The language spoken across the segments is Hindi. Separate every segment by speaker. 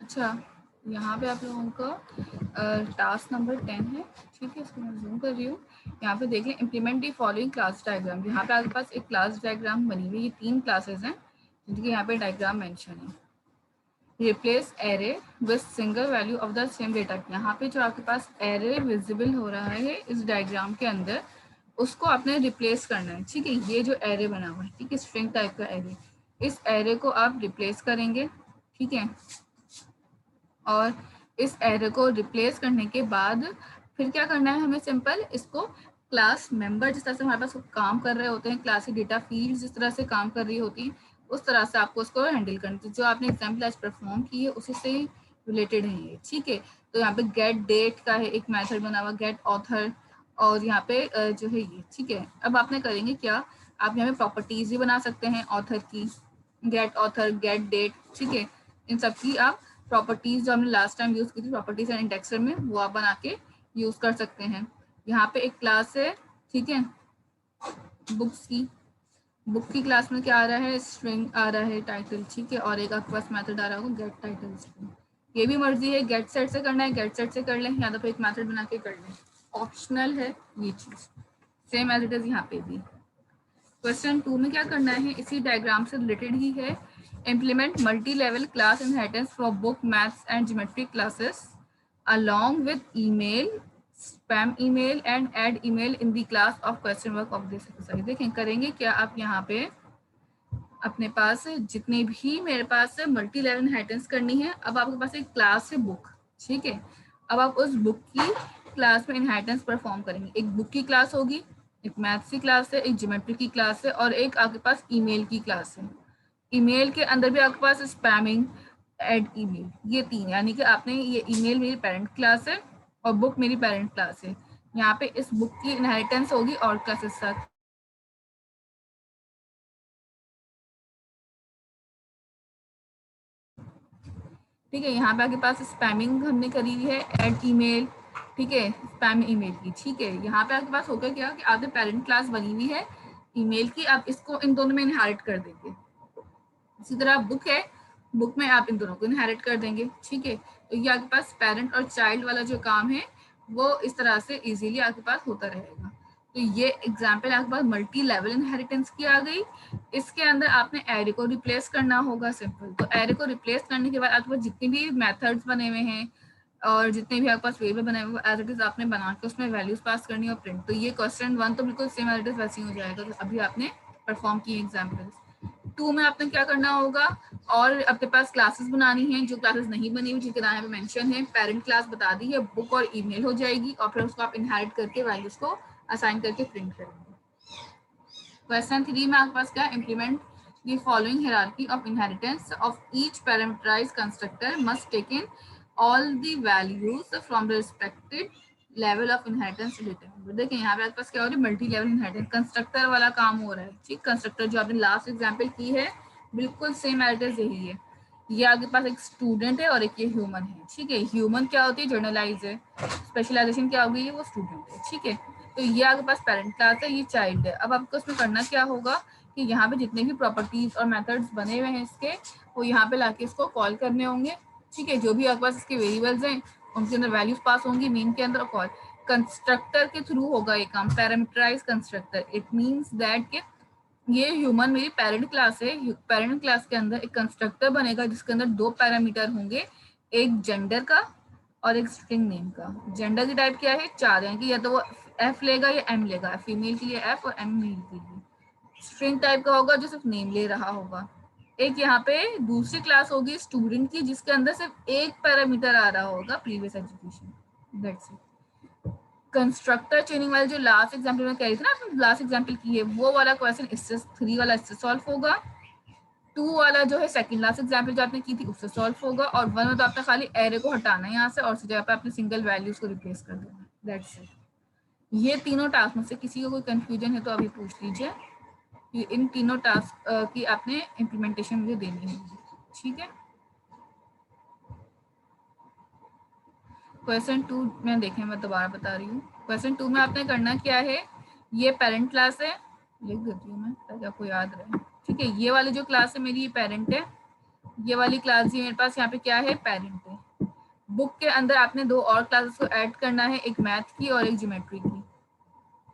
Speaker 1: अच्छा, यहाँ पे आप लोगों का टास्क नंबर 10 है। ठीक है, इसको मैं जूम कर रही हूँ। यहाँ पे देख लें, implement the following class diagram. यहाँ पे आपके पास एक क्लास डायग्राम बनी हुई है। ये 3 क्लासेस हैं जिनके यहाँ पे डायग्राम मेंशन है। Replace array with single value of the same data. यहाँ पे जो आपके पास एरे विजिबल हो रहा है इस डायग्राम के अंदर, उसको आपने रिप्लेस करना है। ठीक है, ये जो एरे बना हुआ है, ठीक है, स्ट्रिंग टाइप का एरे, इस एरे को आप रिप्लेस करेंगे। ठीक है, और इस एरे को रिप्लेस करने के बाद फिर क्या करना है हमें, सिंपल इसको क्लास मेंबर, जिस तरह से हमारे पास काम कर रहे होते हैं, क्लास की डेटा फील्ड जिस तरह से काम कर रही होती है, उस तरह से आपको उसको हैंडल करना है। जो आपने एग्जाम्पल आज परफॉर्म की है उसी से रिलेटेड है ये। ठीक है, तो यहाँ पे गेट डेट का है एक मेथड बना हुआ, गेट ऑथर, और यहाँ पे जो है ये। ठीक है, अब आपने करेंगे क्या, आप यहाँ पे प्रॉपर्टीज भी बना सकते हैं ऑथर की, गेट ऑथर, गेट डेट। ठीक है, इन सब की आप प्रॉपर्टीज जो हमने लास्ट टाइम यूज की थी प्रॉपर्टीज एंड इंडेक्सर में, वो आप बना के यूज कर सकते हैं। यहाँ पे एक क्लास है, ठीक है, बुक्स की। बुक की क्लास में क्या आ रहा है, स्ट्रिंग आ रहा है, टाइटल। ठीक है, और एक आपके पास मेथड आ रहा होगा गेट टाइटल स्ट्रिंग। ये भी मर्जी है, गेट सेट से करना है गेट सेट से कर लें, या तो फिर एक मेथड बना के कर लें, ऑप्शनल है ये चीज। सेम एज इट इज यहाँ पे भी। क्वेश्चन 2 में क्या करना है, इसी डायग्राम से रिलेटेड ही है। Implement multi level class inheritance for book, maths and geometry classes along with email, spam email and add email in the class of question work of this exercise। देखें करेंगे क्या, आप यहाँ पे अपने पास जितने भी मेरे पास मल्टी लेवल इनहेरिटेंस करनी है, अब आपके पास एक क्लास है बुक। ठीक है, अब आप उस बुक की क्लास में इनहेरिटेंस परफॉर्म करेंगे। एक बुक की क्लास होगी, एक मैथ्स की क्लास है, एक ज्योमेट्री की क्लास है, और एक आपके पास ईमेल की क्लास है। ईमेल के अंदर भी आपके पास स्पैमिंग, एड ईमेल, ये 3, यानी कि आपने ये ईमेल मेरी पेरेंट क्लास है और बुक मेरी पेरेंट क्लास है। यहाँ पे इस बुक की इनहेरिटेंस होगी और क्लासेस साथ। ठीक है, यहाँ पे आपके पास स्पैमिंग हमने करी हुई है, एड ईमेल। ठीक है, स्पैम ईमेल की। ठीक है, यहाँ पे आपके पास होगा क्या कि आपने पेरेंट क्लास बनी हुई है ईमेल की, आप इसको इन दोनों में इनहेरिट कर देंगे। इसी तरह बुक है, बुक में आप इन दोनों को इनहेरिट कर देंगे। ठीक है, तो ये आपके पास पेरेंट और चाइल्ड वाला जो काम है वो इस तरह से इजीली आपके पास होता रहेगा। तो ये एग्जाम्पल आपके पास मल्टी लेवल इनहेरिटेंस की आ गई। इसके अंदर आपने एरे को रिप्लेस करना होगा, सिंपल। तो एरे को रिप्लेस करने के बाद आपके पास जितने भी मेथड्स बने हुए हैं और जितने भी आपके पास वेरिएबल बनाए हुए एज इट इज आपने बना के उसमें वैल्यूज पास करनी और प्रिंट। तो ये क्वेश्चन 1 तो बिल्कुल सेम एज इट इज वैसे ही हो जाएगा, तो अभी आपने परफॉर्म किए एग्जाम्पल्स। 2 में आपने क्या करना होगा, और अपने पास क्लासेस बनानी है, जो क्लासेस नहीं बनी हुई जिनके नाम पे मेंशन है, पेरेंट क्लास बता दी है, बुक और ईमेल हो जाएगी, और फिर उसको आप इनहेरिट करके वैल्यूज को असाइन करके प्रिंट करेंगे। क्वेश्चन 3 में आपके पास क्या, implement the following hierarchy of inheritance of each parameterized constructor must take in all the values from the respected level of inheritance determine. देखिए यहाँ पे आपके पास क्या हो रहा है, मल्टी लेवल इनहेरिटेंस कंस्ट्रक्टर वाला काम हो रहा है। ठीक, कंस्ट्रक्टर जो आपने लास्ट एग्जांपल की है बिल्कुल सेम एड्रेस यही है। ये आपके पास एक स्टूडेंट है और एक ये ह्यूमन है। ठीक है, ह्यूमन क्या होती है, जर्नलाइज है, स्पेशलाइजेशन क्या होगी, ये वो स्टूडेंट है। ठीक है, तो ये आपके पास पेरेंट क्लास है, ये चाइल्ड है। अब आपको इसमें करना क्या होगा कि यहाँ पे जितने भी प्रॉपर्टीज और मेथड्स बने हुए हैं इसके, वो यहाँ पे लाके इसको कॉल करने होंगे। ठीक है, जो भी आपके पास इसके वेरिएबल्स हैं उनके अंदर वैल्यूज पास होंगी, मीन के अंदर कॉल। कंस्ट्रक्टर के थ्रू होगा ये काम, parameterize constructor. It means that कि ये ह्यूमन मेरी पेरेंट क्लास है, पेरेंट क्लास के अंदर एक कंस्ट्रक्टर बनेगा जिसके अंदर 2 पैरामीटर होंगे, एक जेंडर का और एक स्ट्रिंग नेम का। जेंडर की टाइप क्या है, 4, यानी कि या तो वो एफ लेगा या एम लेगा, फीमेल के लिए एफ और एम मेल के लिए। स्ट्रिंग टाइप का होगा जो सिर्फ नेम ले रहा होगा। एक यहाँ पे दूसरी क्लास होगी स्टूडेंट की, जिसके अंदर सिर्फ एक पैरामीटर आ रहा होगा, previous education, that's it. Constructor चेनिंग वाले जो लास्ट एग्जांपल में कह रही थी ना, आपने लास्ट एग्जांपल की है, वो वाला क्वेश्चन इससे 3 वाला इससे सॉल्व होगा। 2 वाला जो है सेकंड लास्ट एग्जांपल जो आपने की थी उससे सॉल्व होगा, और 1 में तो आपने खाली एरे को हटाना है यहाँ से और उस जगह पे आपने सिंगल वैल्यूज को रिप्लेस कर देना, दैट्स इट। ये तीनों टास्क में से किसी को कोई कंफ्यूजन है तो अभी पूछ लीजिए। ये इन तीनों टास्क की आपने इम्प्लीमेंटेशन मुझे देनी है। ठीक है, क्वेश्चन 2 में देखें, मैं दोबारा बता रही हूँ। क्वेश्चन 2 में आपने करना क्या है, ये पेरेंट क्लास है, लिख देती हूँ मैं ताकि आपको याद रहे। ठीक है, ये वाली जो क्लास है मेरी ये पेरेंट है, ये वाली क्लास भी मेरे पास यहाँ पे क्या है, पेरेंट है। बुक के अंदर आपने दो और क्लासेस को ऐड करना है, एक मैथ की और एक ज्योमेट्री की,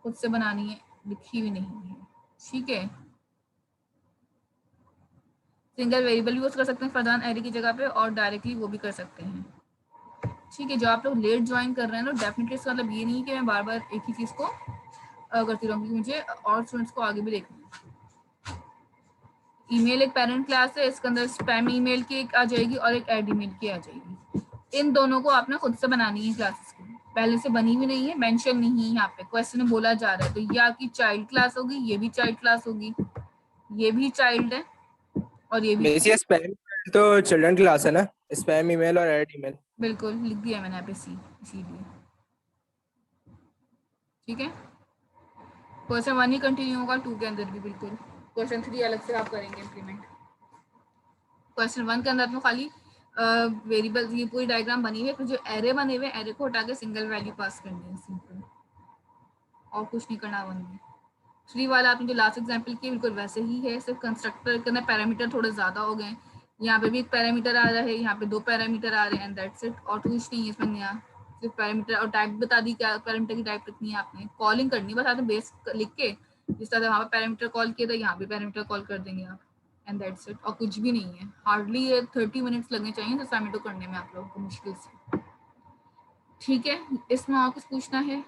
Speaker 1: खुद से बनानी है, लिखी हुई नहीं है, ठीक है। सिंगल वेरिएबल भी यूज कर सकते हैं फरदान एरे की जगह पे, और डायरेक्टली वो भी कर सकते हैं, ठीक है। जो आप लोग लेट ज्वाइन कर रहे हैं ना, डेफिनेटली इसका मतलब ये नहीं है कि मैं बार बार एक ही चीज को करती रहूंगी, मुझे और स्टूडेंट्स को आगे भी देखना है। ईमेल एक पेरेंट क्लास है, इसके अंदर स्पैम ईमेल की एक आ जाएगी और एक एड ईमेल की आ जाएगी। इन दोनों को आपने खुद से बनानी है क्लासेस को, पहले से बनी हुई नहीं है, मेंशन नहीं है यहाँ पे, क्वेश्चन में बोला जा रहा है। तो ये आपकी चाइल्ड क्लास होगी, ये भी चाइल्ड क्लास होगी, ये भी चाइल्ड है और ये भी।
Speaker 2: बेसिक स्पैम तो चिल्ड्रन क्लास है ना, स्पैम ईमेल और ऐड ईमेल।
Speaker 1: बिल्कुल लिख दिया मैंने यहाँ पे सी, इसीलिए, ठीक है। क्वेश्चन 1 ही कंटिन्यू होगा 2 के अंदर भी, बिल्कुल। क्वेश्चन 3 अलग से आप करेंगे इम्प्लीमेंट। क्वेश्चन 1 के अंदर आपको खाली वेरिएबल, ये पूरी डायग्राम बनी हुई है, जो एरे बने हुए एरे को हटा के सिंगल वैल्यू पास करनी है, सिंपल, और कुछ नहीं करना 1 में। 3 वाला आपने जो लास्ट एग्जाम्पल किया बिल्कुल वैसे ही है, सिर्फ कंस्ट्रक्टर के अंदर पैरामीटर थोड़े ज्यादा हो गए। यहाँ पे भी एक पैरामीटर आ रहा है, यहाँ पे 2 पैरामीटर आ रहे हैं, एंड दैट्स इट, और कुछ नहीं है इसमें नया, सिर्फ पैरामीटर और टाइप बता दी, क्या पैरामीटर की टाइप रखनी है आपने, कॉलिंग करनी बस, आपने बेस लिख के जिस तरह वहाँ पर पैरामीटर कॉल किया था यहाँ पे पैरामीटर कॉल कर देंगे आप, एंड दैट्स इट, और कुछ भी नहीं है। हार्डली 30 मिनट्स लगने चाहिए असाइनमेंट को करने में आप लोगों को, मुश्किल से, ठीक है। इसमें और कुछ पूछना है?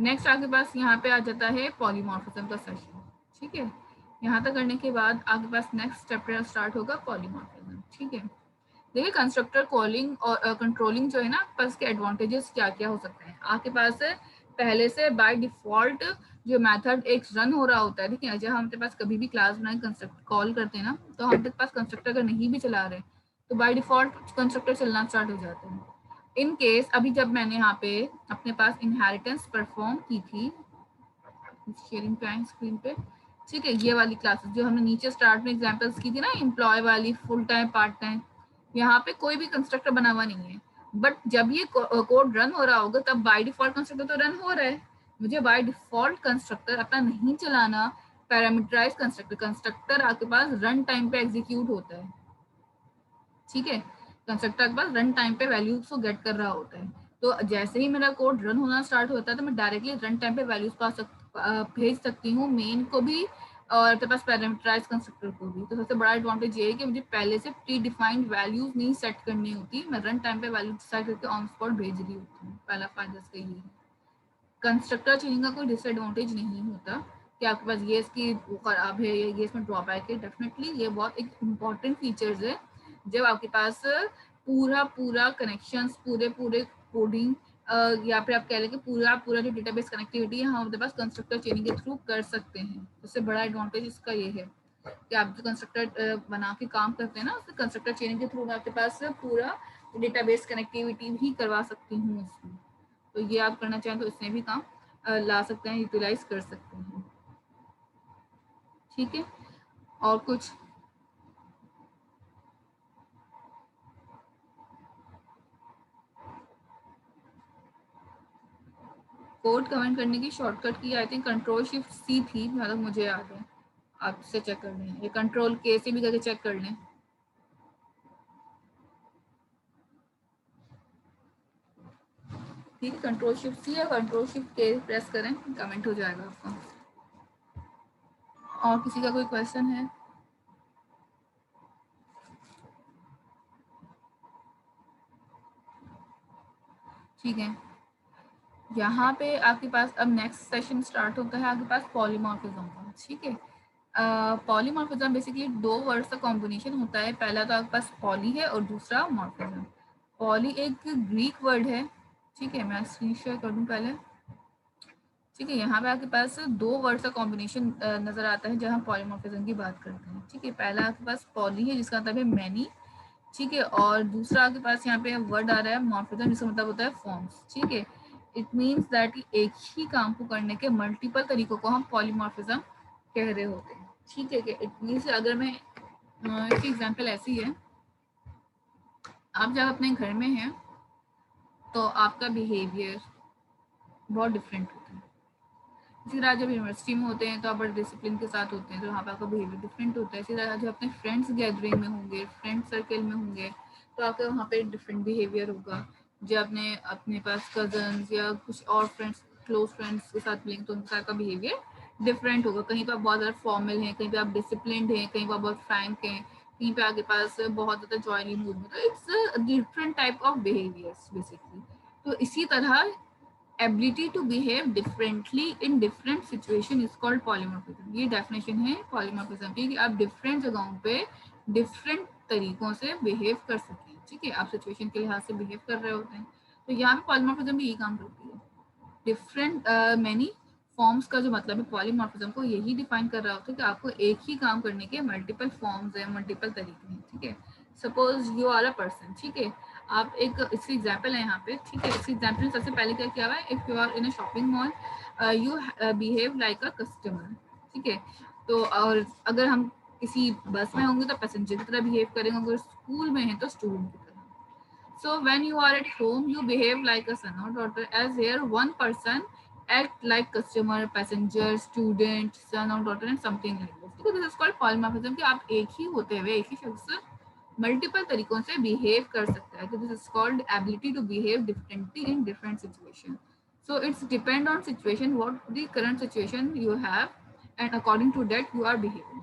Speaker 1: नेक्स्ट आपके पास यहाँ पे आ जाता है पॉलीमॉर्फिज्म का सेशन, ठीक है। यहाँ तक करने के बाद आपके पास नेक्स्ट चैप्टर स्टार्ट होगा पॉलीमॉर्फिज्म, ठीक है। देखिए कंस्ट्रक्टर कॉलिंग और कंट्रोलिंग जो है ना, पर इसके एडवांटेजेस क्या क्या हो सकते हैं आपके पास है। पहले से बाय डिफॉल्ट जो मेथड एक रन हो रहा होता है, ठीक है। जब हमारे पास कभी भी क्लास बनाए कंस्ट्रक्ट कॉल करते हैं ना, तो हमारे पास कंस्ट्रक्टर अगर नहीं भी चला रहे तो बाय डिफॉल्ट कंस्ट्रक्टर चलना स्टार्ट हो जाता है। इन केस अभी जब मैंने यहाँ पे अपने पास इनहेरिटेंस परफॉर्म की थी, शेयरिंग टाइम स्क्रीन पे, ठीक है, ये वाली क्लासेस जो हमने नीचे स्टार्ट में एग्जांपल्स की थी ना, एम्प्लॉय वाली, फुल टाइम पार्ट टाइम, यहाँ पे कोई भी कंस्ट्रक्टर बना हुआ नहीं है। बट जब ये कोड रन हो रहा होगा तब बाय डिफॉल्ट कंस्ट्रक्टर तो रन हो रहा है, मुझे बाय डिफॉल्ट कंस्ट्रक्टर अपना नहीं चलाना, पैरामीटराइज कंस्ट्रक्टर, कंस्ट्रक्टर आपके पास रन टाइम पे एग्जीक्यूट होता है, ठीक है। कंस्ट्रक्टर के पास रन टाइम पे वैल्यूज को गेट कर रहा होता है, तो जैसे ही मेरा कोड रन होना स्टार्ट होता है तो मैं डायरेक्टली रन टाइम पे वैल्यूज भेज सकती हूँ, मेन को भी और अपने पास पैरामीटराइज कंस्ट्रक्टर को भी। तो सबसे बड़ा एडवांटेज ये है कि मुझे पहले से प्री डिफाइंड वैल्यूज नहीं सेट करनी होती, मैं रन टाइम पे वैल्यू डिसाइड करके ऑन स्पॉट भेज रही होती हूँ। पहला फायदा इसका ये है। कंस्ट्रक्टर चेंजिंग का कोई डिसएडवांटेज नहीं होता कि आपके पास ये इसकी खराब है, ये इसमें ड्रॉबैक है, डेफिनेटली ये बहुत एक इम्पॉर्टेंट फीचर्स है। जब आपके पास पूरा पूरा कनेक्शंस, पूरे पूरे कोडिंग, या फिर आप कह लें कि पूरा पूरा जो डेटाबेस कनेक्टिविटी है हम अपने पास कंस्ट्रक्टर चेनिंग के थ्रू कर सकते हैं। सबसे बड़ा एडवांटेज इसका ये है कि आप जो कंस्ट्रक्टर बना के काम करते हैं ना, उससे कंस्ट्रक्टर चेनिंग के थ्रू मैं आपके पास पूरा डेटाबेस कनेक्टिविटी भी करवा सकती हूँ इसमें। तो ये आप करना चाहें तो इसमें भी काम ला सकते हैं, यूटिलाइज कर सकते हैं, ठीक है। और कुछ? कोड कमेंट करने की शॉर्टकट की I think control shift C थी, जहाँ तक मुझे याद है। आपसे चेक कर लें, ये कंट्रोल के से भी करके चेक कर लें, ठीक है। कंट्रोल शिफ्ट सी या कंट्रोल शिफ्ट के प्रेस करें, कमेंट हो जाएगा आपका। और किसी का कोई क्वेश्चन है? ठीक है, यहाँ पे आपके पास अब नेक्स्ट सेशन स्टार्ट होता है आपके पास पॉलीमॉर्फिज्म का, ठीक है। पॉलीमॉर्फिज्म बेसिकली दो वर्ड्स का कॉम्बिनेशन होता है, पहला तो आपके पास पॉली है और दूसरा मॉर्फिज्म। पॉली एक ग्रीक वर्ड है, ठीक है, मैं स्क्रीन शेयर कर दूँ पहले, ठीक है। यहाँ पे आपके पास दो वर्ड का कॉम्बिनेशन नजर आता है जब हम पॉलीमॉर्फिज्म की बात करते हैं, ठीक है। पहला आपके पास पॉली है जिसका मतलब है मैनी, ठीक है, और दूसरा आपके पास यहाँ पे वर्ड आ रहा है मॉर्फिज्म जिसका मतलब होता है फॉर्म्स, ठीक है। इट मीन्स दैट एक ही काम को करने के मल्टीपल तरीकों को हम पॉलीमॉर्फिज्म कह रहे होते हैं, ठीक है। इट मीन्स अगर मैं इसकी एग्जाम्पल ऐसी है, आप जब अपने घर में हैं तो आपका बिहेवियर बहुत डिफरेंट होता है, इसी तरह जब यूनिवर्सिटी में होते हैं तो आप बड़े डिसिप्लिन के साथ होते हैं, तो वहाँ पर आपका बिहेवियर डिफरेंट होता है। इसी तरह जब अपने फ्रेंड्स गैदरिंग में होंगे, फ्रेंड सर्कल में होंगे, तो आपका वहाँ पे डिफरेंट बिहेवियर होगा। जब अपने पास कजन्स या कुछ और फ्रेंड्स, क्लोज फ्रेंड्स के साथ मिलेंगे तो उनके साथ का बिहेवियर डिफरेंट होगा। कहीं पर आप बहुत ज़्यादा फॉर्मल हैं, कहीं पर आप डिसिप्लिन हैं, कहीं पर आप बहुत फ्रैंक हैं, कहीं पे आपके पास बहुत ज़्यादा जॉयली मूड में, तो it's different type of behaviours basically. तो इसी तरह ability to behave differently in different situation is called polymorphism। ये डेफिनेशन है polymorphism की, कि आप डिफरेंट जगहों पे डिफरेंट तरीकों से बिहेव कर सकते हैं। ठीक है, आप सिचुएशन के लिहाज से बिहेव कर रहे होते हैं, तो यहाँ पे polymorphism भी यही काम करती है। डिफरेंट मैनी फॉर्म्स का जो मतलब है पॉलीमॉर्फिज्म को यही डिफाइन कर रहा होता है कि आपको एक ही काम करने के मल्टीपल फॉर्म्स हैं, मल्टीपल तरीके हैं। ठीक है, suppose you are a person, ठीक है, आप एक इसकी एग्जाम्पल है यहाँ पे। ठीक है, इस एग्जाम्पल में सबसे पहले क्या किया हुआ है, if you are in a shopping mall you behave like a customer. ठीक है, तो और अगर हम किसी बस में होंगे तो पैसेंजर की तरह बिहेव करेंगे, अगर स्कूल में है तो स्टूडेंट की तरह। So when you are at home, you behave like a son or daughter. As here, one person act like customer, passenger, student, son or daughter, and something like this. ठीक है, this is called polymorphism कि आप एक ही होते हुए एक ही शख्स मल्टीपल तरीकों से बिहेव कर सकता है। तो this is called ability to behave differently in different situation. So it's depend on situation what the current situation you have, and according to that you are behaving.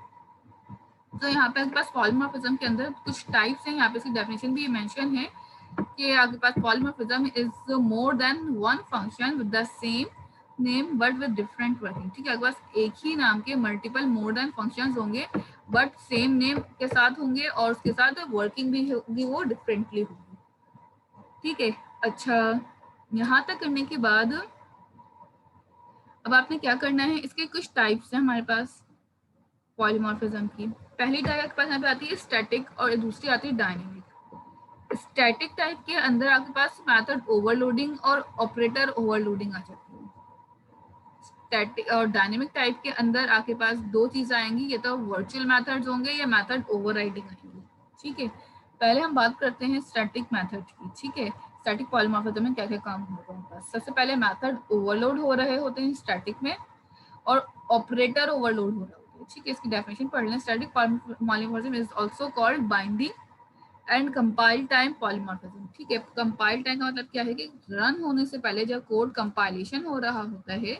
Speaker 1: तो यहाँ पे आपके पास पॉलीमॉर्फिज्म के अंदर कुछ टाइप्स हैं, यहाँ पे इसकी डेफिनेशन भी मेंशन है कि आपके पास polymorphism is more than one function with the same name but with different working. ठीक है, आपके पास एक ही नाम के मल्टीपल मोर देन फंक्शंस होंगे बट सेम नेम के साथ होंगे, और उसके साथ वर्किंग भी होगी, वो डिफरेंटली होगी। ठीक है, अच्छा, यहाँ तक करने के बाद अब आपने क्या करना है, इसके कुछ टाइप्स हैं हमारे पास पॉलीमॉर्फिज्म की। पहली टाइप आपके पास यहाँ पे आती है स्टैटिक, और दूसरी आती है डायनेमिक। स्टैटिक टाइप के अंदर आपके पास मेथड ओवरलोडिंग और ऑपरेटर ओवरलोडिंग आ जाती है। स्टैटिक और डायनेमिक टाइप के अंदर आपके पास दो चीजें आएंगी, ये तो वर्चुअल मेथड्स होंगे या मेथड ओवरराइडिंग आएंगी। ठीक है, पहले हम बात करते हैं स्टैटिक मेथड की। ठीक है, स्टैटिक पॉलीमॉर्फिज्म में क्या क्या काम होगा हमारे पास। सबसे पहले मेथड ओवरलोड हो रहे होते हैं स्टैटिक में, और ऑपरेटर ओवरलोड हो रहा होता है। ठीक है, इसकी डेफिनेशन पढ़ लें। Static polymorphism is also called binding and compile time polymorphism. ठीक है, कंपाइल टाइम का मतलब क्या है कि रन होने से पहले जब कोड कंपाइलेशन हो रहा होता है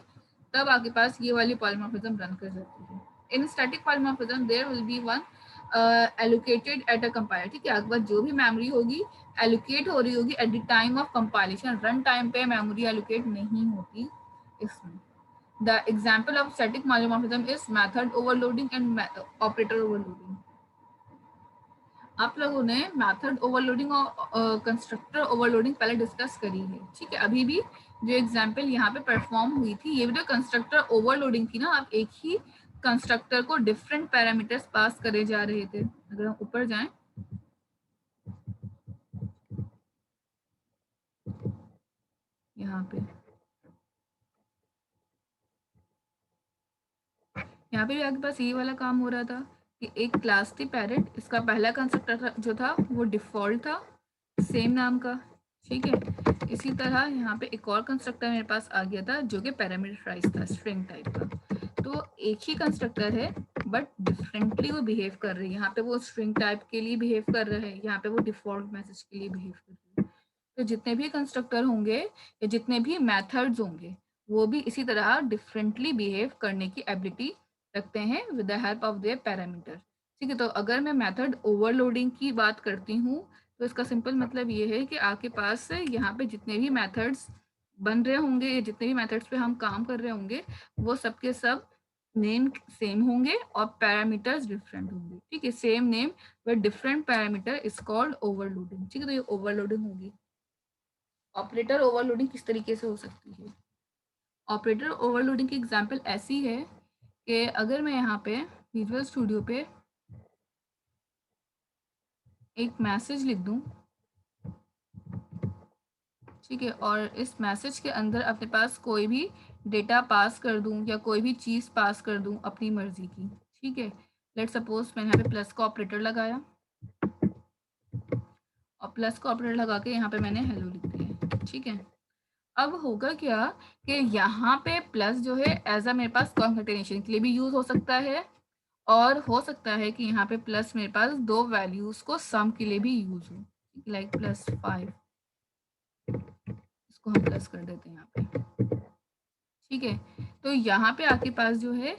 Speaker 1: तब आपके पास ये वाली पॉलीमॉर्फिज्म रन कर जाती है। In static polymorphism there will be one allocated at a compiler. ठीक है, आपके पास जो भी मेमोरी होगी एलोकेट हो रही होगी at the time of compilation, run time पे मेमोरी एलोकेट नहीं होती इसमें। The example of static polymorphism is method overloading and operator overloading. आप लोगों ने मेथड ओवरलोडिंग और कंस्ट्रक्टर ओवरलोडिंग पहले डिस्कस करी है। ठीक है, अभी भी जो एग्जांपल यहाँ पे परफॉर्म हुई थी ये भी तो कंस्ट्रक्टर ओवरलोडिंग थी ना। आप एक ही कंस्ट्रक्टर को डिफरेंट पैरामीटर्स पास करे जा रहे थे। अगर हम ऊपर जाएं, यहाँ पे भी आपके पास ये वाला काम हो रहा था कि एक क्लास थी पैरेट, इसका पहला कंस्ट्रक्टर जो था वो डिफॉल्ट था सेम नाम का। ठीक है, इसी तरह यहाँ पे एक और कंस्ट्रक्टर मेरे पास आ गया था जो कि पैरामीटराइज था, स्ट्रिंग टाइप का। तो एक ही कंस्ट्रक्टर है बट डिफरेंटली वो बिहेव कर रही है। यहाँ पे वो स्ट्रिंग टाइप के लिए बिहेव कर रहा है, यहाँ पे वो डिफॉल्ट मैसेज के लिए बिहेव कर रही है। तो जितने भी कंस्ट्रक्टर होंगे या जितने भी मेथड्स होंगे वो भी इसी तरह डिफरेंटली बिहेव करने की एबिलिटी रखते हैं with the help of their parameter. ठीक है, तो अगर मैं मेथड ओवरलोडिंग की बात करती हूँ तो इसका सिंपल मतलब ये है कि आपके पास यहाँ पे जितने भी मेथड्स बन रहे होंगे या जितने भी मेथड्स पे हम काम कर रहे होंगे वो सबके सब नेम सेम होंगे और पैरामीटर्स डिफरेंट होंगे। ठीक है, same name but different parameter is called overloading. ठीक है, तो ये ओवरलोडिंग होगी। ऑपरेटर ओवरलोडिंग किस तरीके से हो सकती है? ऑपरेटर ओवरलोडिंग की एग्जांपल ऐसी है कि अगर मैं यहाँ पे विजुअल स्टूडियो पे एक मैसेज लिख दूं, ठीक है, और इस मैसेज के अंदर अपने पास कोई भी डेटा पास कर दूं या कोई भी चीज़ पास कर दूं अपनी मर्जी की। ठीक है, लेट सपोज मैंने यहाँ पे प्लस का ऑपरेटर लगाया और प्लस का ऑपरेटर लगा के यहाँ पे मैंने हेलो लिख दिया। ठीक है, अब होगा क्या कि यहाँ पे प्लस जो है एज अ मेरे पास कॉन्केटेनेशन के लिए भी यूज हो सकता है, और हो सकता है कि यहाँ पे प्लस मेरे पास दो वैल्यूज को सम के लिए भी यूज हो, लाइक +5, इसको हम प्लस कर देते हैं यहाँ पे, ठीक है। तो यहाँ पे आपके पास जो है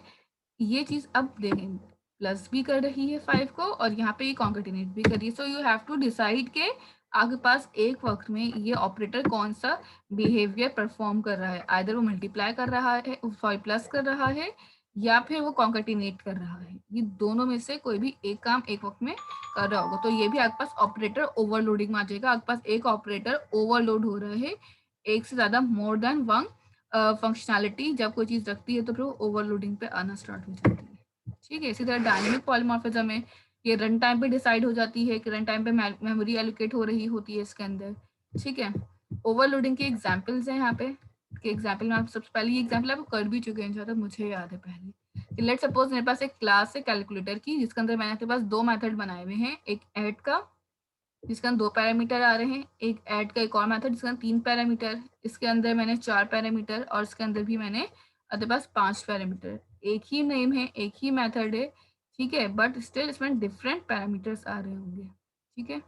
Speaker 1: ये चीज अब देखें प्लस भी कर रही है 5 को, और यहाँ पे ये कॉन्केटिनेट भी कर रही है। So you have to decide के आपके पास एक वक्त में ये ऑपरेटर कौन सा बिहेवियर परफॉर्म कर रहा है, आइदर वो मल्टीप्लाई कर रहा है, सॉरी प्लस कर रहा है, या फिर वो कॉन्केटिनेट कर रहा है। ये दोनों में से कोई भी एक काम एक वक्त में कर रहा होगा, तो ये भी आपके पास ऑपरेटर ओवरलोडिंग में आ जाएगा। आपके पास एक ऑपरेटर ओवरलोड हो रहा है, एक से ज्यादा मोर देन वन फंक्शनैलिटी जब कोई चीज रखती है तो फिर ओवरलोडिंग पे आना स्टार्ट हो जाती है, ठीक है। इसी तरह डायनेमिक पॉलीमॉर्फिज्म में ये रन टाइम पे डिसाइड हो जाती है कि रन टाइम पे मेमोरी एलोकेट हो रही होती है इसके अंदर, ठीक है। ओवरलोडिंग के एग्जांपल्स हैं यहाँ पे, के एग्जांपल में आप सबसे पहले ये एग्जांपल आप कर भी चुके हैं जहाँ तक मुझे याद है पहले। लेट्स सपोज मेरे पास एक क्लास है कैलकुलेटर की, जिसके अंदर मैंने आपके पास दो मेथड बनाए हुए हैं, एक ऐड का जिसके अंदर 2 पैरामीटर आ रहे हैं, एक ऐड का एक और मेथड जिसके अंदर 3 पैरामीटर, इसके अंदर मैंने 4 पैरामीटर, और इसके अंदर भी मैंने अपने पास 5 पैरामीटर। एक ही नेम है, एक ही मेथड है, ठीक है, बट स्टिल इसमें डिफरेंट पैरामीटर्स आ रहे होंगे, ठीक है।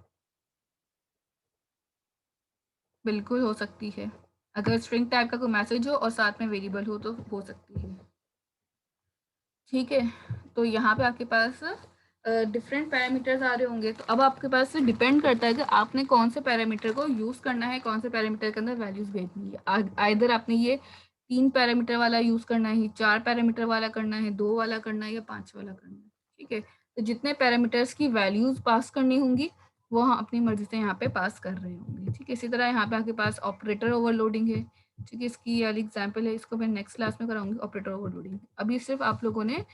Speaker 1: बिल्कुल हो सकती है, अगर स्ट्रिंग टाइप का कोई मैसेज हो और साथ में वेरिएबल हो तो हो सकती है, ठीक है। तो यहाँ पे आपके पास डिफरेंट पैरामीटर्स आ रहे होंगे, तो अब आपके पास डिपेंड करता है कि आपने कौन से पैरामीटर को यूज़ करना है, कौन से पैरामीटर के अंदर वैल्यूज भेजनी है। आइदर आपने ये 3 पैरामीटर वाला यूज़ करना है, 4 पैरामीटर वाला करना है, 2 वाला करना है, या 5 वाला करना है, ठीक है। तो जितने पैरामीटर्स की वैल्यूज पास करनी होंगी वो हम अपनी मर्जी से यहाँ पे पास कर रहे होंगे, ठीक है। इसी तरह यहाँ पे आपके पास ऑपरेटर ओवरलोडिंग है, ठीक है, इसकी वाली एग्जाम्पल है, इसको मैं नेक्स्ट क्लास में कराऊंगी ऑपरेटर ओवरलोडिंग। अभी सिर्फ आप लोगों ने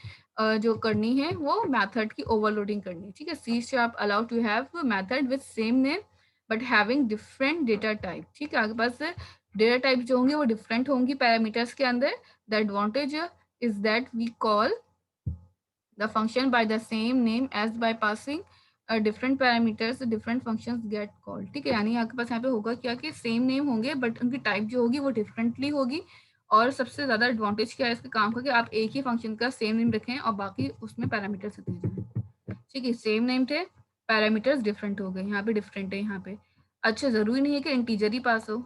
Speaker 1: जो करनी है वो मेथड की ओवरलोडिंग करनी है, ठीक है। C sharp allow to have method with same name but having different data type, ठीक है। आपके पास डेटा टाइप जो होंगे वो डिफरेंट होंगी पैरामीटर्स के अंदर। The advantage is that we call the function by the same name as by passing different parameters different functions get called, ठीक है। यानी आपके पास यहाँ पे होगा क्या कि सेम नेम होंगे बट उनकी टाइप जो होगी वो डिफरेंटली होगी, और सबसे ज्यादा एडवांटेज क्या है इसके काम का कि आप एक ही फंक्शन का सेम नेम रखें और बाकी उसमें पैरामीटर्स दे दें, ठीक है। सेम नेम थे, पैरामीटर्स डिफरेंट हो गए, यहाँ पे डिफरेंट है यहाँ पे। अच्छा, जरूरी नहीं है कि इंटीजर ही पास हो,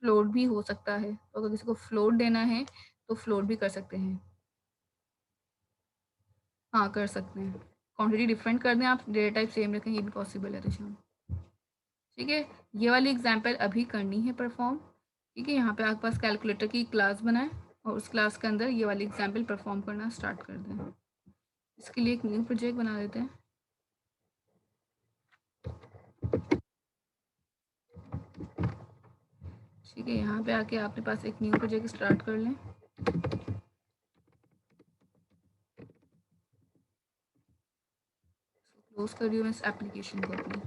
Speaker 1: फ्लोट भी हो सकता है, तो अगर किसी को फ्लोट देना है तो फ्लोट भी कर सकते हैं, हाँ कर सकते हैं। क्वांटिटी डिफरेंट कर दें आप, डेटा टाइप सेम रखें, ये भी पॉसिबल है रिशान, ठीक है। ये वाली एग्जांपल अभी करनी है परफॉर्म, ठीक है। यहाँ पे आपके पास कैलकुलेटर की क्लास बनाए और उस क्लास के अंदर ये वाली एग्जांपल परफॉर्म करना स्टार्ट कर दें। इसके लिए एक न्यू प्रोजेक्ट बना देते हैं, ठीक है। यहाँ पे आके आपके पास एक न्यू प्रोजेक्ट स्टार्ट कर लें, क्लोज कर रही हूँ मैं इस एप्लीकेशन को अपनी,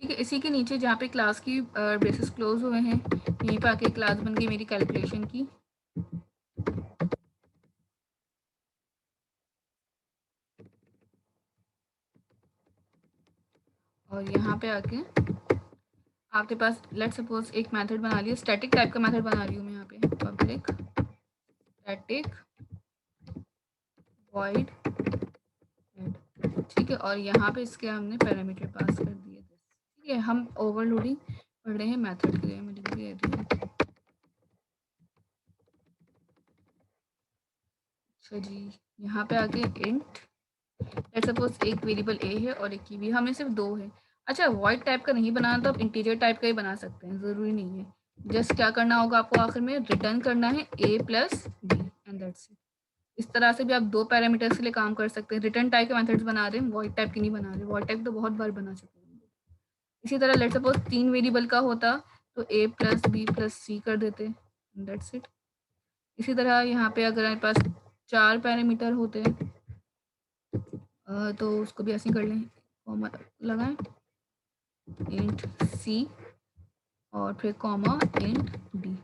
Speaker 1: ठीक है। इसी के नीचे जहाँ पे क्लास की बेसिस क्लोज हुए हैं, यहीं पे आके क्लास बन गई मेरी कैलकुलेशन की, और यहाँ पे आके आपके पास लेट्स सपोज एक मेथड बना लिया, स्टैटिक टाइप का मेथड बना रही हूँ मैं यहाँ पे, पब्लिक स्टैटिक वॉइड ऐड, ठीक है। और यहाँ पे इसके हमने पैरामीटर पास कर दिए थे, ठीक है। हम ओवरलोडिंग पढ़ रहे हैं मेथड के लिए, मैं लिख रही हूँ। अच्छा जी, यहाँ पे आके इंट लेट्स सपोज एक वेरिएबल ए है और एक की बी, हमें सिर्फ 2 है। अच्छा, वॉइड टाइप का नहीं बनाना तो आप इंटीजर टाइप का ही बना सकते हैं, ज़रूरी नहीं है। जस्ट क्या करना होगा आपको, आखिर में रिटर्न करना है a plus B and that's it. इस तरह से भी आप 2 पैरामीटर्स के लिए काम कर सकते हैं। रिटर्न टाइप के मेथड्स बना रहे हैं, वॉइड टाइप के नहीं बना रहे, वॉइड टाइप तो बहुत बार बना चुके हैं। इसी तरह लेट्स सपोज 3 वेरिएबल का होता तो a प्लस बी प्लस सी कर देते, दैट्स इट। इसी तरह यहाँ पे अगर हमारे पास 4 पैरामीटर होते तो उसको भी ऐसे ही कर लें, कॉमा लगाएं इंट सी और फिर कॉमा इंट डी,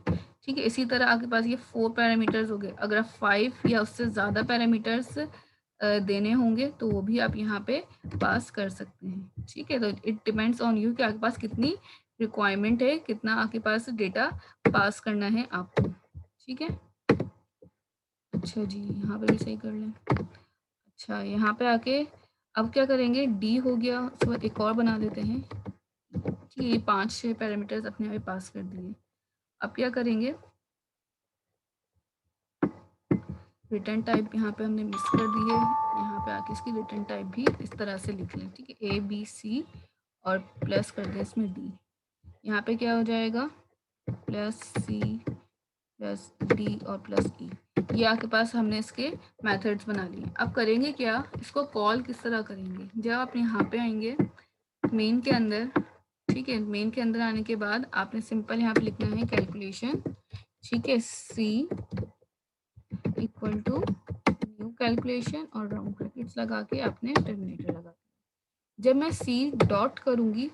Speaker 1: ठीक है। इसी तरह आपके पास ये 4 पैरामीटर्स हो गए। अगर आप 5 या उससे ज़्यादा पैरामीटर्स देने होंगे तो वो भी आप यहाँ पे पास कर सकते हैं। ठीक है, तो इट डिपेंड्स ऑन यू कि आपके पास कितनी रिक्वायरमेंट है, कितना आपके पास डेटा पास करना है आपको। ठीक है, अच्छा जी, यहाँ पे भी सही कर लें। अच्छा, यहाँ पे आके अब क्या करेंगे, डी हो गया, उसके बाद एक और बना देते हैं। ठीक है, ये 5-6 पैरामीटर्स अपने यहाँ पे पास कर दिए। अब क्या करेंगे, रिटर्न टाइप यहाँ पे हमने मिस कर दी है, यहाँ पे आके इसकी रिटर्न टाइप भी इस तरह से लिख लें। ठीक है, ए बी सी और प्लस कर दें इसमें डी। यहाँ पे क्या हो जाएगा, प्लस सी प्लस डी और प्लस ई। ये आपके पास हमने इसके मेथड्स बना लिए। अब करेंगे क्या, इसको कॉल किस तरह करेंगे, जब आप यहाँ पे आएंगे मेन के अंदर। ठीक है, मेन के अंदर आने के बाद आपने सिंपल यहाँ पे लिखना है कैलकुलेशन। ठीक है, सी इक्वल टू न्यू कैलकुलेशन और राउंड ब्रैकेट्स लगा के आपने टर्मिनेटर लगा दिया। जब मैं सी डॉट करूंगी,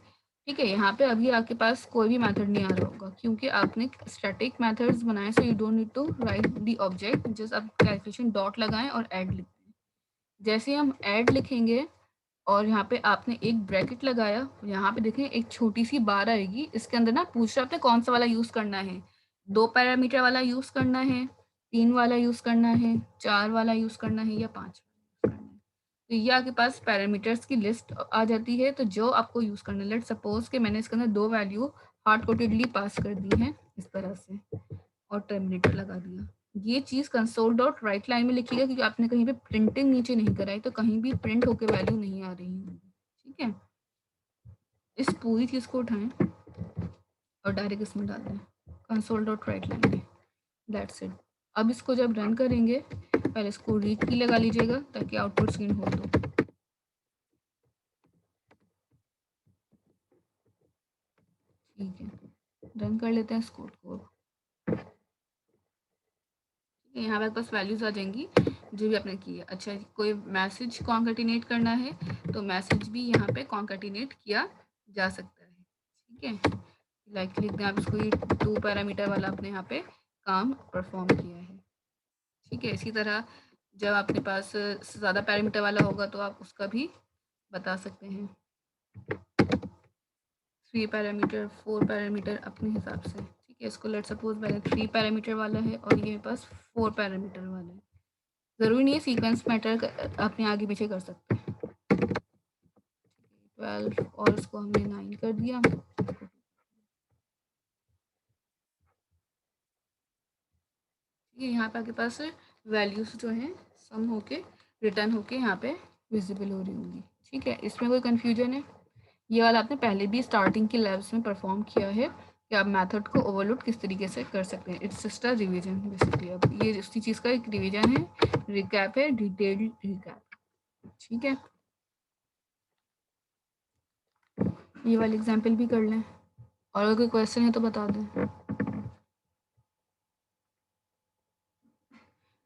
Speaker 1: ठीक है, यहाँ पे अभी आपके पास कोई भी मेथड नहीं आ रहा होगा क्योंकि आपने स्टैटिक मेथड्स बनाए, so you don't need to write the object, just आप कैलकुलेशन डॉट लगाएं और ऐड लिखते हैं। जैसे ही हम ऐड लिखेंगे और यहाँ पे आपने एक ब्रैकेट लगाया, यहाँ पे देखें एक छोटी सी बार आएगी, इसके अंदर ना पूछ रहा आपने कौन सा वाला यूज करना है, 2 पैरामीटर वाला यूज करना है, 3 वाला यूज करना है, 4 वाला यूज करना है या 5 वाला यूज करना है। तो ये आपके पास पैरामीटर्स की लिस्ट आ जाती है, तो जो आपको यूज करना है। लेट सपोज कि मैंने इसके अंदर 2 वैल्यू हार्ड कोटेडली पास कर दी है इस तरह से और टर्मिनेटर लगा दिया। ये चीज़ कंसोल डॉट राइट लाइन में लिखिएगा क्योंकि आपने कहीं पे प्रिंटिंग नीचे नहीं कराई, तो कहीं भी प्रिंट होकर वैल्यू नहीं आ रही होगी। ठीक है, इस पूरी चीज़ को उठाएं और डायरेक्ट इसमें डाल दें कंसोल डॉट राइट लाइन में। That's it. अब इसको जब रन करेंगे, पहले इसको रीड की लगा लीजिएगा ताकि आउटपुट स्क्रीन हो। तो ठीक है, रन कर लेते हैं इस कोड को। यहाँ पे पास वैल्यूज आ जाएंगी जो भी आपने की है। अच्छा, कोई मैसेज कॉन्कैटिनेट करना है तो मैसेज भी यहाँ पे कॉन्कैटिनेट किया जा सकता है। ठीक है, लाइक लिख दें आप इसको, ये 2 पैरामीटर वाला आपने यहाँ पे काम परफॉर्म किया है। ठीक है, इसी तरह जब आपके पास ज़्यादा पैरामीटर वाला होगा तो आप उसका भी बता सकते हैं, 3 पैरामीटर 4 पैरामीटर अपने हिसाब से। ठीक है, इसको लेट सपोज पहले 3 पैरामीटर वाला है और ये मेरे पास 4 पैरामीटर वाला है। ज़रूरी नहीं है सीक्वेंस मैटर अपने आगे पीछे कर सकते हैं। 12 और इसको हमने 9 कर दिया। ठीक है, यहाँ पे आपके पास वैल्यूज जो हैं सम होके रिटर्न होके यहाँ पे विजिबल हो रही होंगी। ठीक है, इसमें कोई कन्फ्यूजन है? ये वाला आपने पहले भी स्टार्टिंग के लेवल्स में परफॉर्म किया है कि आप मेथड को ओवरलोड किस तरीके से कर सकते हैं। It's just a revision basically. अब ये उसी चीज़ का एक रिवीजन है, रिकैप है, डिटेल्ड रिकैप। ठीक है, ये वाली एग्जाम्पल भी कर लें और अगर कोई क्वेश्चन है तो बता दें।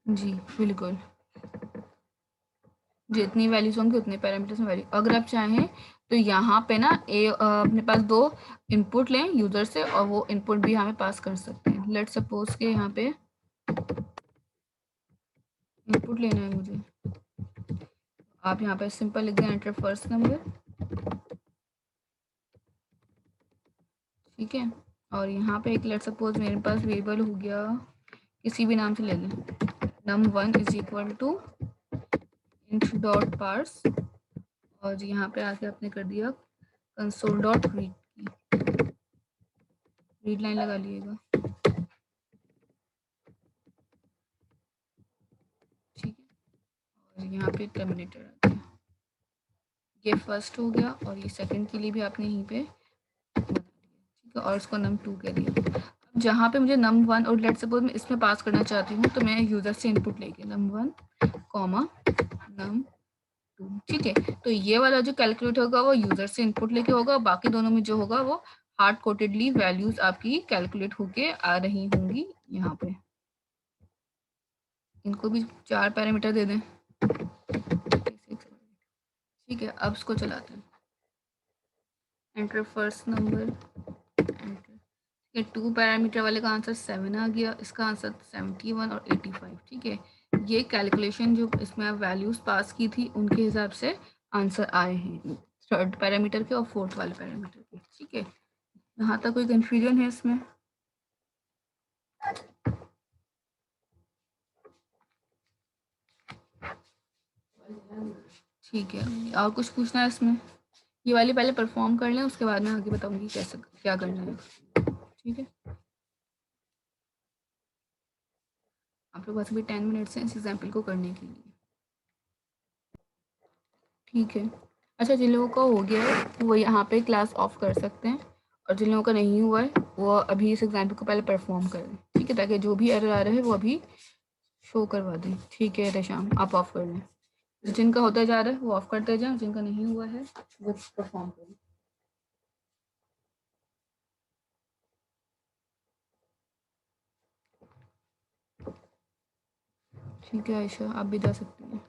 Speaker 1: जी बिल्कुल, जितनी वैल्यूज होंगी उतने पैरामीटर्स में वैल्यू। अगर आप चाहें तो यहाँ पे ना अपने पास 2 इनपुट लें यूज़र से और वो इनपुट भी यहाँ पे पास कर सकते हैं। लेट सपोज के यहाँ पे इनपुट लेना है मुझे, आप यहाँ पे सिंपल लिख दें एंटर फर्स्ट नंबर। ठीक है, और यहाँ पे एक लेट सपोज मेरे पास वेरिएबल हो गया, किसी भी नाम से ले लें, num1 is equal to int dot parse, और यहाँ पे आके आपने कर दिया कंसोल डॉट रीड लाइन लगा लिएगा। ठीक है, और यहाँ पे टर्मिनेटर आ गया। ये फर्स्ट हो गया और ये सेकंड के लिए भी आपने यहीं पे बना दिया। ठीक है, और इसको num2 कह दिया। अब जहाँ पे मुझे num1 और लेट सपोज मैं इसमें पास करना चाहती हूँ तो मैं यूज़र से इनपुट लेके num1 num2। ठीक है, तो ये वाला जो कैलकुलेट होगा वो यूज़र से इनपुट लेके होगा, बाकी दोनों में जो होगा वो हार्ड कोटेडली वैल्यूज आपकी कैलकुलेट होके आ रही होंगी यहाँ पे। इनको भी 4 पैरामीटर दे दें। ठीक है, अब इसको चलाते हैं, एंटर फर्स्ट नंबर, ये 2 पैरामीटर वाले का आंसर 7 आ गया, इसका आंसर 71 और 85। ठीक है, ये कैलकुलेशन जो इसमें आप वैल्यूज पास की थी उनके हिसाब से आंसर आए हैं, थर्ड पैरामीटर के और फोर्थ वाले पैरामीटर के। ठीक है, यहाँ तक कोई कंफ्यूजन है इसमें? ठीक है, और कुछ पूछना है इसमें? ये वाली पहले परफॉर्म कर लें, उसके बाद मैं आगे बताऊंगी कैसे क्या करना है। ठीक है, आप लोग पास भी 10 मिनट्स हैं इस एग्जाम्पल को करने के लिए। ठीक है, अच्छा, जिन लोगों का हो गया है वो यहाँ पे क्लास ऑफ कर सकते हैं, और जिन लोगों का नहीं हुआ है वो अभी इस एग्जाम्पल को पहले परफॉर्म करें। ठीक है, ताकि जो भी एरर आ रहा है वो अभी शो करवा दें। ठीक है रेशाम, आप ऑफ कर लें। जिनका होता जा रहा है वो ऑफ करते जाएं, जिनका नहीं हुआ है वो परफॉर्म करें। ठीक है आयशा, आप भी जा सकती हैं।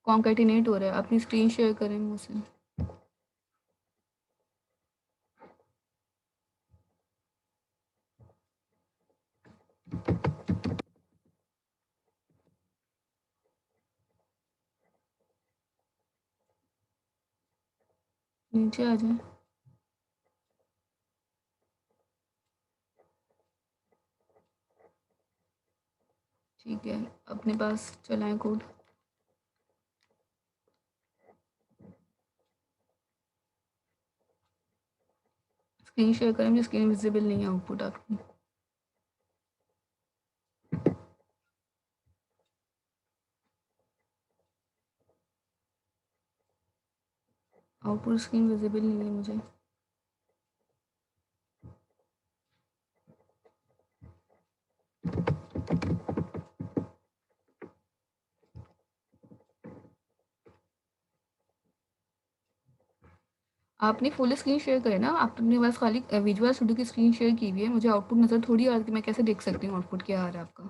Speaker 1: कॉन्कैटिनेट हो रहा है, अपनी स्क्रीन शेयर करें मुझसे। नीचे आ जाए। ठीक है, अपने पास चलाएं कोड। स्क्रीन शेयर करें, मुझे स्क्रीन विजिबल नहीं है आउटपुट आपकी। आउटपुट स्क्रीन विजिबल नहीं है मुझे। आपने फुल स्क्रीन शेयर करें ना, आपने बस खाली विजुअल स्टूडियो की स्क्रीन शेयर की हुई है, मुझे आउटपुट नज़र थोड़ी आ रही है, मैं कैसे देख सकती हूँ आउटपुट क्या आ रहा है आपका?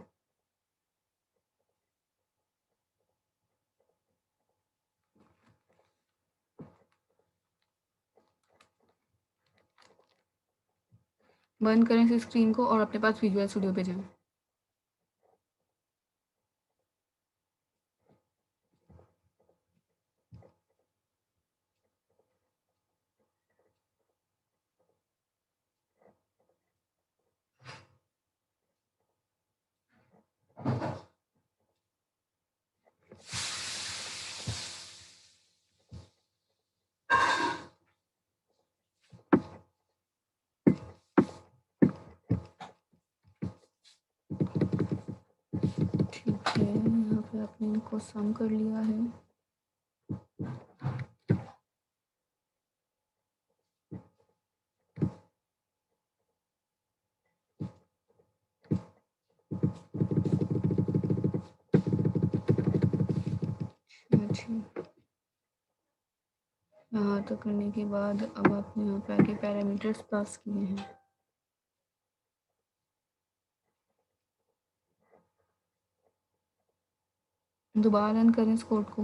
Speaker 1: बंद करें इस स्क्रीन को और अपने पास विजुअल स्टूडियो पे जाएं। ठीक है, यहाँ पे आपने इनको सम कर लिया है। अच्छा, यहाँ तक करने के बाद अब आपने यहाँ पे आके पैरामीटर्स पास किए हैं। दोबारा रन करें इस कोड को।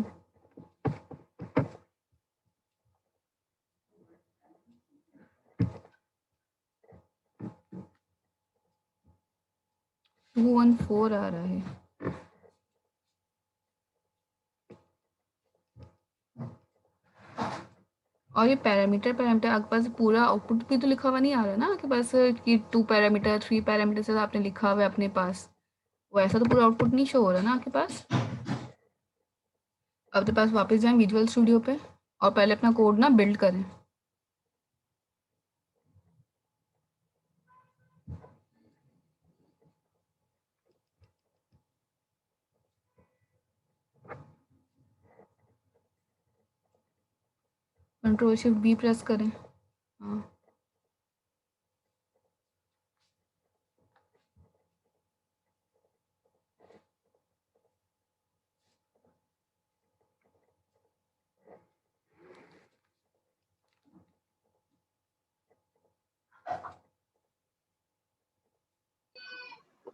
Speaker 1: 214 आ रहा है। और ये पैरामीटर पैरामीटर आपके पास पूरा आउटपुट भी तो लिखा हुआ नहीं आ रहा ना आपके पास कि 2 पैरामीटर 3 पैरामीटर से आपने लिखा हुआ है अपने पास, वैसा तो पूरा आउटपुट नहीं शो हो रहा ना आपके पास। अब अपने पास वापस जाएं विजुअल स्टूडियो पे और पहले अपना कोड ना बिल्ड करें। कंट्रोल शिफ्ट बी प्रेस करें। हाँ,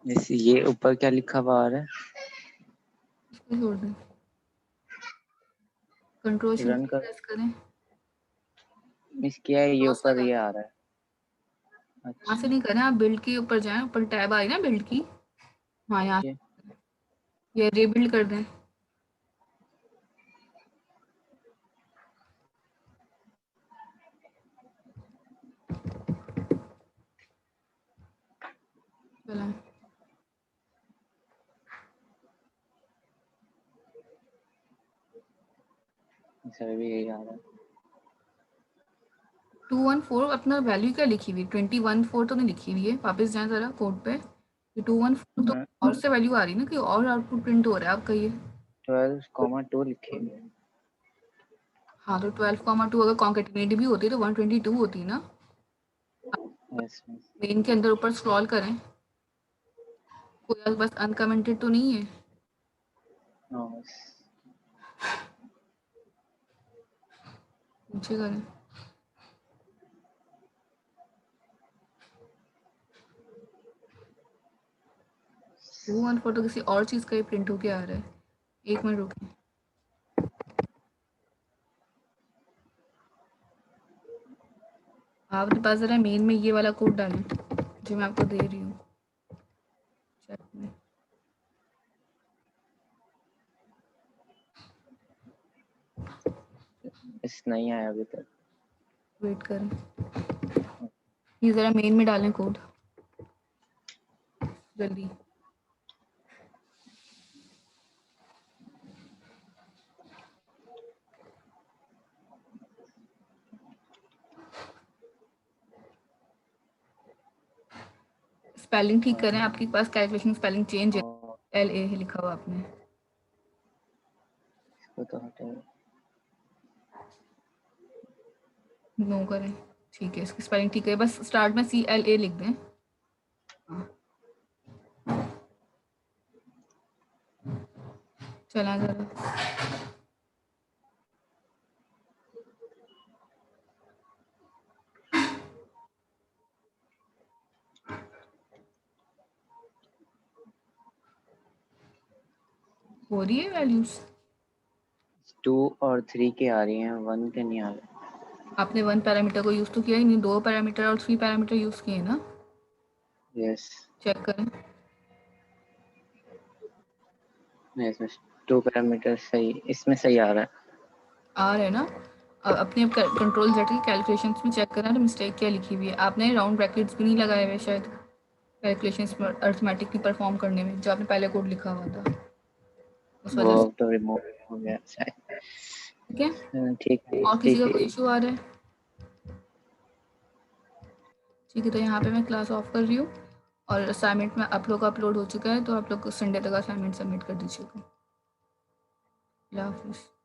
Speaker 3: जैसे ये ऊपर क्या लिखा हुआ आ रहा है?
Speaker 1: इसको छोड़ दें, कंट्रोल शिफ्ट
Speaker 3: रन
Speaker 1: बी
Speaker 3: कर
Speaker 1: प्रेस करें।
Speaker 3: मिस किया है, ये
Speaker 1: क्रॉस
Speaker 3: ऊपर
Speaker 1: लगा
Speaker 3: ये
Speaker 1: दें,
Speaker 3: आ रहा है। अच्छा
Speaker 1: यहाँ से नहीं करना, आप बिल्ड के ऊपर जाएं, ऊपर टैब आ रही ना बिल्ड की, हाँ यहाँ
Speaker 3: ये
Speaker 1: ये रीबिल्ड कर दें। चलें
Speaker 3: सर भी यही आ रहा है।
Speaker 1: 214 अपना वैल्यू क्या लिखी हुई, 214 तो नहीं लिखी हुई है, वापस जाएं जरा कोड पे। ये 214 तो और से वैल्यू आ रही है ना, कि और आउटपुट प्रिंट हो रहा है, आप कहिए।
Speaker 3: 12,2 लिखे हुए हैं।
Speaker 1: हाँ तो 12,2 अगर कॉन्केटिनेट भी होती है तो 122 होती है ना।
Speaker 3: Yes miss.
Speaker 1: मेन के अंदर ऊपर स्क्रॉल करें, कोई बस अनकमेंटेड तो नहीं है।
Speaker 3: No miss.
Speaker 1: नीचे करें, टू वन फोर तो किसी और चीज़ का ही प्रिंट होके आ रहा है। एक मिनट रुकिए, आप अपने पास जरा मेन में ये वाला कोड डालें जो मैं आपको दे रही हूँ चैट में।
Speaker 3: इस नहीं आया अभी तक।
Speaker 1: वेट करें, ये ज़रा मेन में डालें कोड जल्दी। स्पेलिंग ठीक करें, आपके पास कैलकुलेशन स्पेलिंग चेंज है, LA है लिखा हुआ आपने।
Speaker 3: इसको तो हटाओ।
Speaker 1: नो करें, ठीक है, इसकी स्पेलिंग ठीक है, बस स्टार्ट में CLA लिख दें। चला जरा, हो रही है वैल्यूज।
Speaker 3: 2 और 3 के आ रही हैं, 1 के नहीं आ रहे।
Speaker 1: आपने 1 पैरामीटर को यूज तो किया ही नहीं, 2 पैरामीटर और 3 पैरामीटर यूज किए ना।
Speaker 3: यस
Speaker 1: चेक करें,
Speaker 3: इसमें 2 पैरामीटर सही, इसमें सही आ रहा है।
Speaker 1: आ रहे हैं ना। अब अपने कंट्रोल जेड की कैलकुलेशंस में चेक करना तो मिस्टेक क्या लिखी हुई है। आपने राउंड ब्रैकेट्स भी नहीं लगाए हुए शायद कैलकुलेशंस में अर्थमेटिकली परफॉर्म करने में, जो आपने पहले कोड लिखा हुआ था उस
Speaker 3: वो
Speaker 1: वजह से।
Speaker 3: तो रिमूव हो गया शायद।
Speaker 1: ठीक है,
Speaker 3: ठीक है
Speaker 1: और किसी
Speaker 3: ठीक
Speaker 1: का
Speaker 3: है।
Speaker 1: कोई इशू आ रहा है? ठीक है, तो यहाँ पे मैं क्लास ऑफ कर रही हूँ और असाइनमेंट में आप लोग का अपलोड हो चुका है, तो आप लोग संडे तक असाइनमेंट सबमिट कर दीजिएगा। अल्लाह हाफिज़।